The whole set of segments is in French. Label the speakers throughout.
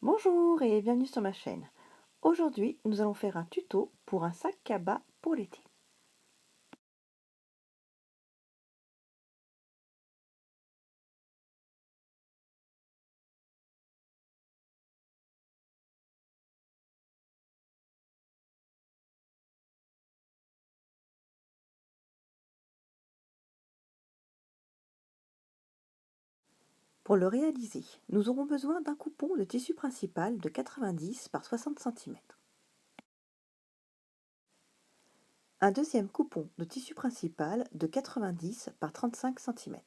Speaker 1: Bonjour et bienvenue sur ma chaîne. Aujourd'hui, nous allons faire un tuto pour un sac cabas pour l'été. Pour le réaliser, nous aurons besoin d'un coupon de tissu principal de 90 par 60 cm, un deuxième coupon de tissu principal de 90 par 35 cm,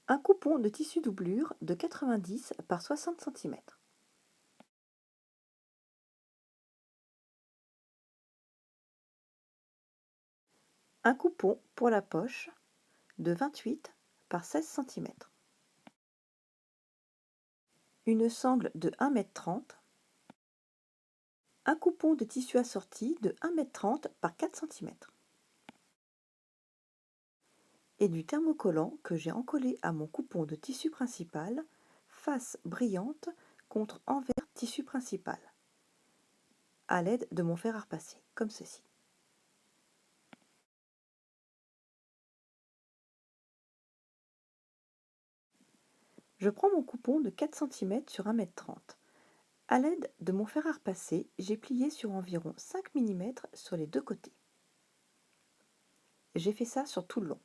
Speaker 1: un coupon de tissu doublure de 90 par 60 cm, un coupon pour la poche de 28 par 16 cm, une sangle de 1,30 m, un coupon de tissu assorti de 1,30 m par 4 cm et du thermocollant que j'ai encollé à mon coupon de tissu principal, face brillante contre envers tissu principal, à l'aide de mon fer à repasser, comme ceci. Je prends mon coupon de 4 cm sur 1,30 m. À l'aide de mon fer à repasser, j'ai plié sur environ 5 mm sur les deux côtés. J'ai fait ça sur tout le long.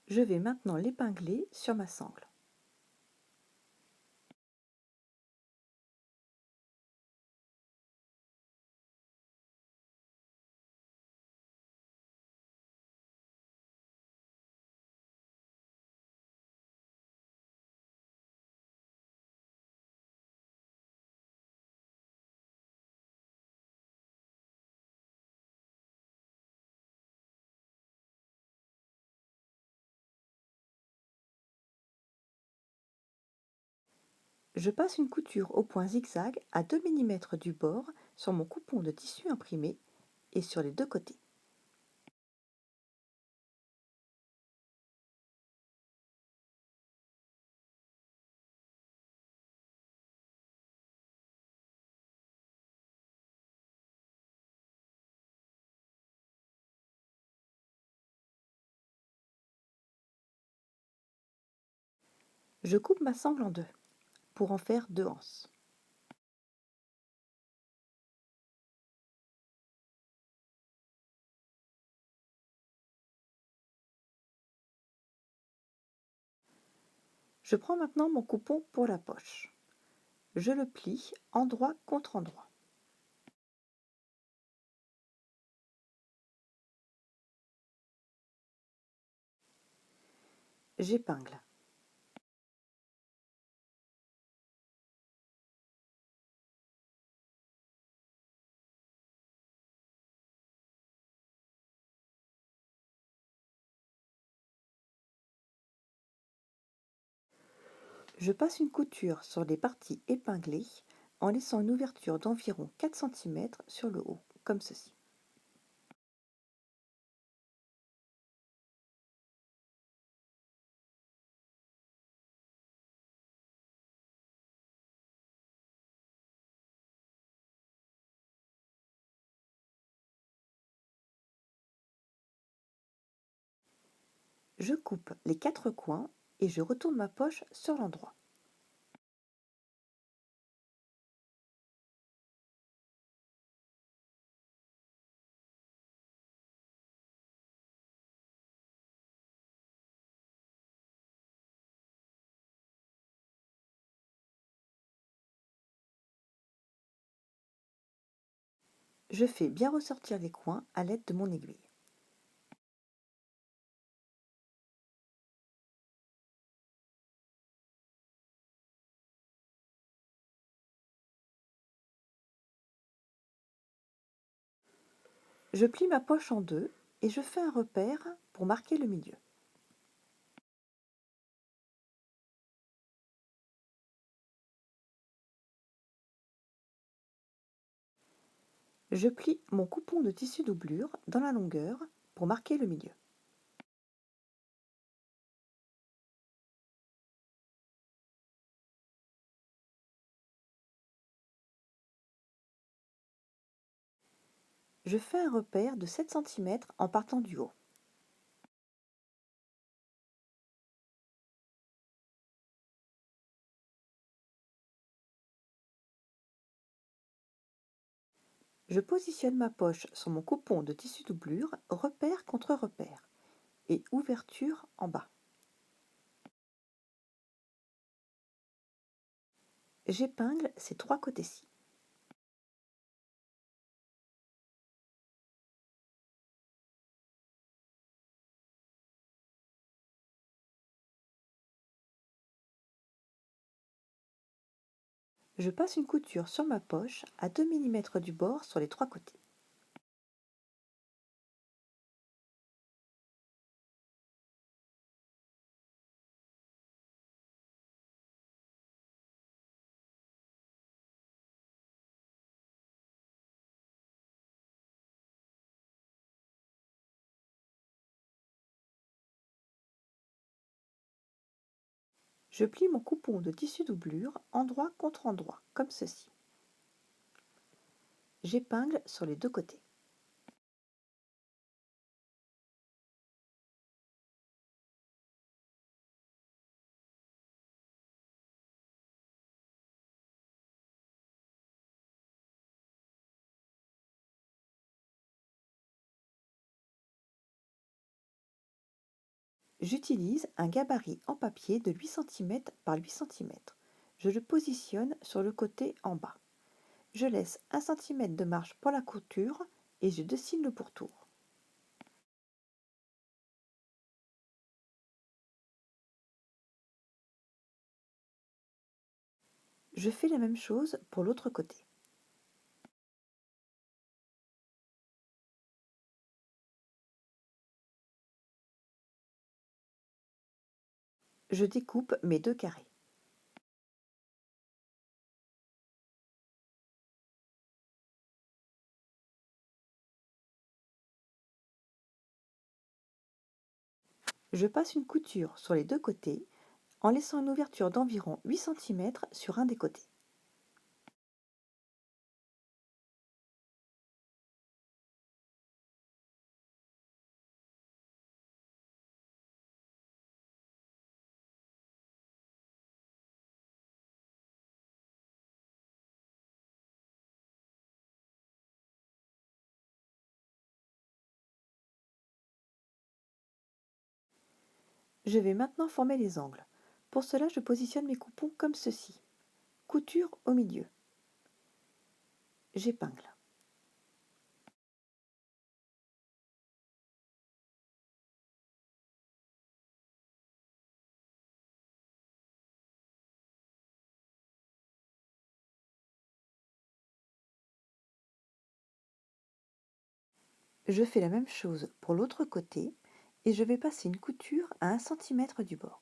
Speaker 1: Je vais maintenant l'épingler sur ma sangle. Je passe une couture au point zigzag à 2 mm du bord sur mon coupon de tissu imprimé et sur les deux côtés. Je coupe ma sangle en deux pour en faire deux anses. Je prends maintenant mon coupon pour la poche. Je le plie endroit contre endroit. J'épingle. Je passe une couture sur les parties épinglées en laissant une ouverture d'environ 4 cm sur le haut, comme ceci. Je coupe les quatre coins et je retourne ma poche sur l'endroit. Je fais bien ressortir les coins à l'aide de mon aiguille. Je plie ma poche en deux et je fais un repère pour marquer le milieu. Je plie mon coupon de tissu doublure dans la longueur pour marquer le milieu. Je fais un repère de 7 cm en partant du haut. Je positionne ma poche sur mon coupon de tissu doublure, repère contre repère, et ouverture en bas. J'épingle ces 3 côtés-ci. Je passe une couture sur ma poche à 2 mm du bord sur les 3 côtés. Je plie mon coupon de tissu doublure endroit contre endroit, comme ceci. J'épingle sur les 2 côtés. J'utilise un gabarit en papier de 8 cm par 8 cm. Je le positionne sur le côté en bas. Je laisse 1 cm de marge pour la couture et je dessine le pourtour. Je fais la même chose pour l'autre côté. Je découpe mes 2 carrés. Je passe une couture sur les 2 côtés en laissant une ouverture d'environ 8 cm sur un des côtés. Je vais maintenant former les angles. Pour cela, je positionne mes coupons comme ceci. Couture au milieu. J'épingle. Je fais la même chose pour l'autre côté et je vais passer une couture à 1 cm du bord.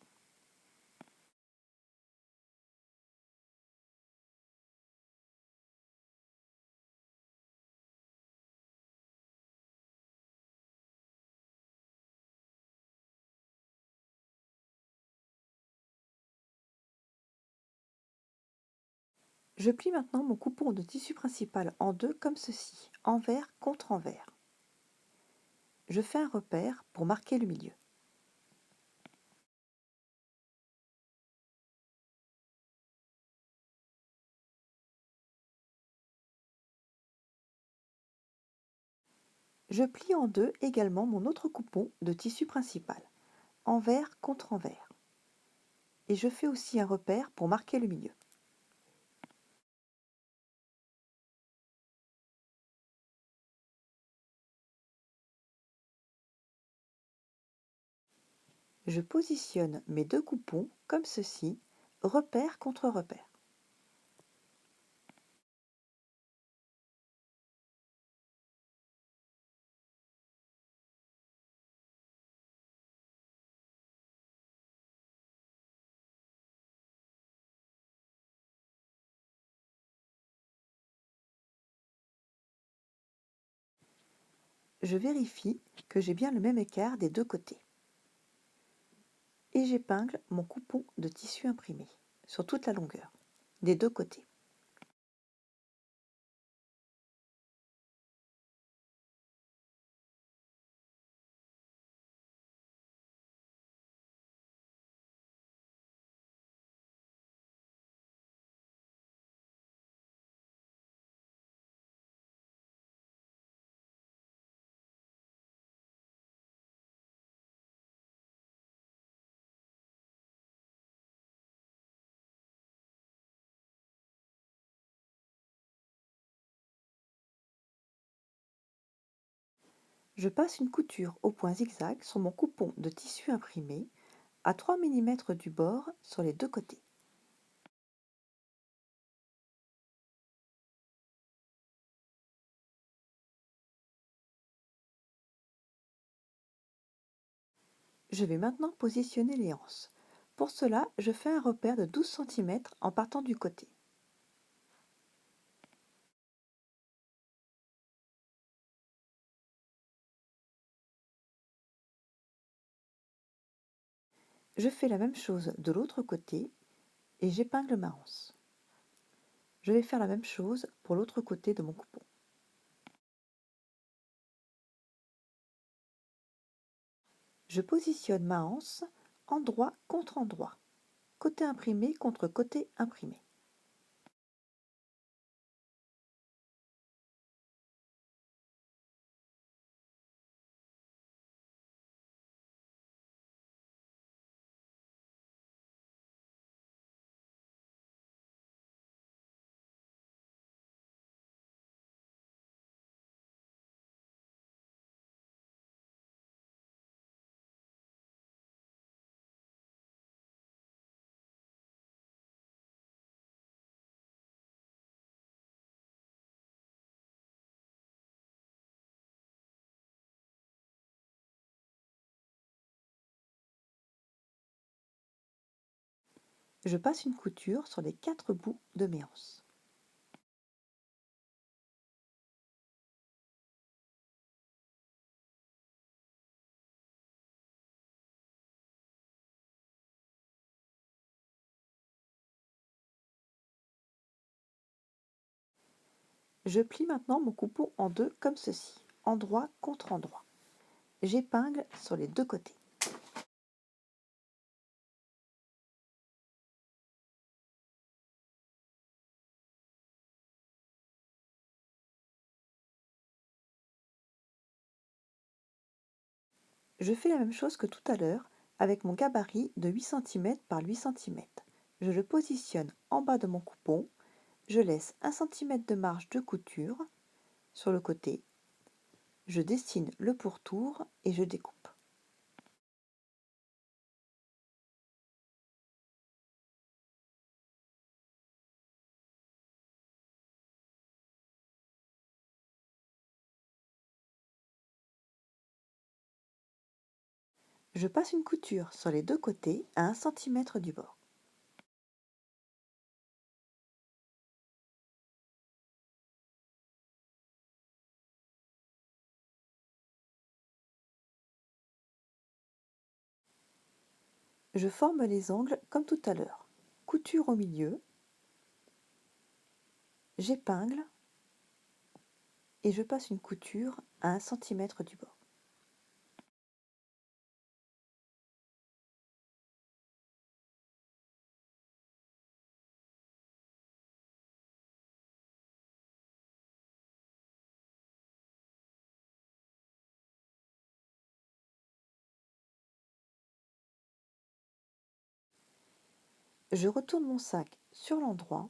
Speaker 1: Je plie maintenant mon coupon de tissu principal en deux comme ceci, envers contre envers. Je fais un repère pour marquer le milieu. Je plie en deux également mon autre coupon de tissu principal, envers contre envers. Et je fais aussi un repère pour marquer le milieu. Je positionne mes 2 coupons comme ceci, repère contre repère. Je vérifie que j'ai bien le même écart des 2 côtés. Et j'épingle mon coupon de tissu imprimé sur toute la longueur, des 2 côtés. Je passe une couture au point zigzag sur mon coupon de tissu imprimé à 3 mm du bord sur les deux côtés. Je vais maintenant positionner les anses. Pour cela, je fais un repère de 12 cm en partant du côté. Je fais la même chose de l'autre côté et j'épingle ma anse. Je vais faire la même chose pour l'autre côté de mon coupon. Je positionne ma anse endroit contre endroit, côté imprimé contre côté imprimé. Je passe une couture sur les 4 bouts de mes anses. Je plie maintenant mon coupon en deux comme ceci, endroit contre endroit. J'épingle sur les deux côtés. Je fais la même chose que tout à l'heure avec mon gabarit de 8 cm par 8 cm. Je le positionne en bas de mon coupon, je laisse 1 cm de marge de couture sur le côté, je dessine le pourtour et je découpe. Je passe une couture sur les deux côtés à 1 cm du bord. Je forme les angles comme tout à l'heure. Couture au milieu, j'épingle et je passe une couture à 1 cm du bord. Je retourne mon sac sur l'endroit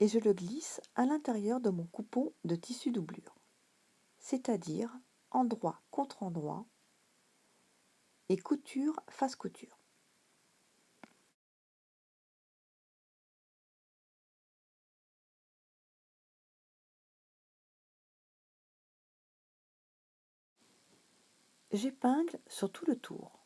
Speaker 1: et je le glisse à l'intérieur de mon coupon de tissu doublure, c'est-à-dire endroit contre endroit et couture face couture. J'épingle sur tout le tour.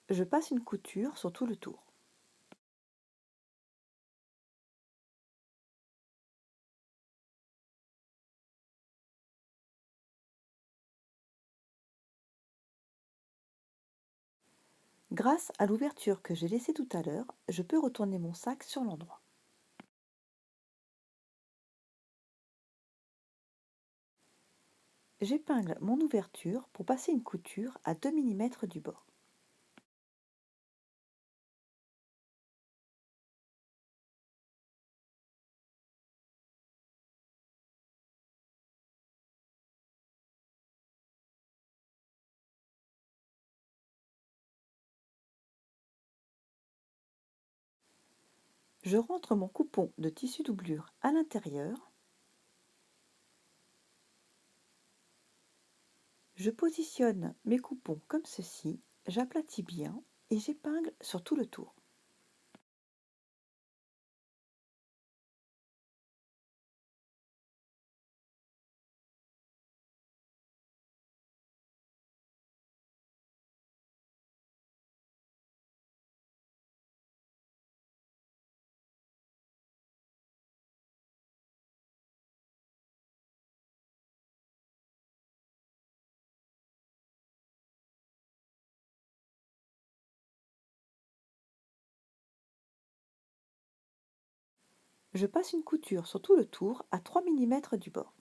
Speaker 1: Je passe une couture sur tout le tour. Grâce à l'ouverture que j'ai laissée tout à l'heure, je peux retourner mon sac sur l'endroit. J'épingle mon ouverture pour passer une couture à 2 mm du bord. Je rentre mon coupon de tissu doublure à l'intérieur. Je positionne mes coupons comme ceci, j'aplatis bien et j'épingle sur tout le tour. Je passe une couture sur tout le tour à 3 mm du bord.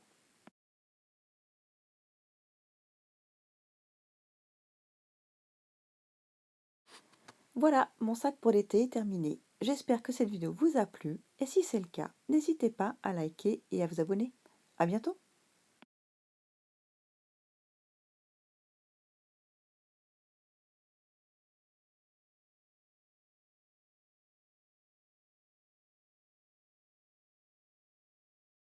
Speaker 1: Voilà, mon sac pour l'été est terminé. J'espère que cette vidéo vous a plu et si c'est le cas, n'hésitez pas à liker et à vous abonner. À bientôt!